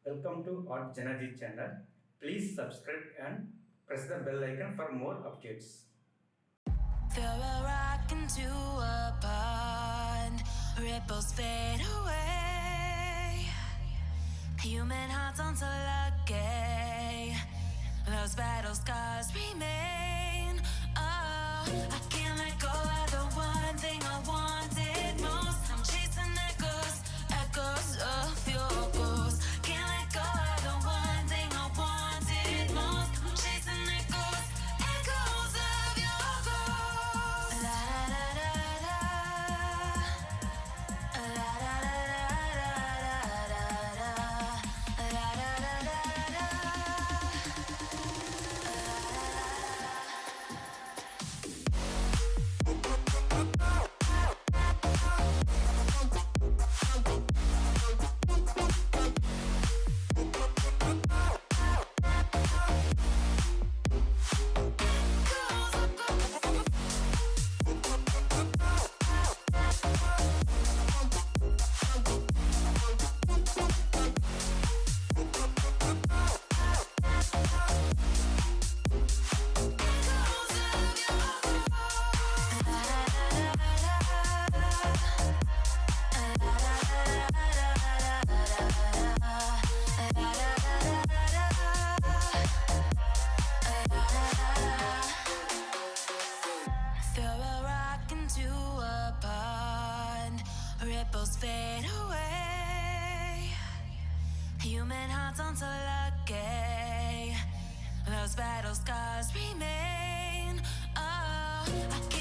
Welcome to artjanag channel. Please subscribe and press the bell icon for more updates. Throw a rock into a pond, ripples fade away. Human hearts aren't so lucky, those battle scars remain. Oh, I can't let go of the one thing I wanted most. I'm chasing echoes, echoes of your ghost. Can't let go of the one thing I wanted most. I'm chasing echoes, echoes of your ghost. La da da da da, la da da da da da, la da da da da. Throw a rock into a pond, ripples fade away. Human hearts aren't so lucky, those battle scars remain. Oh, I can't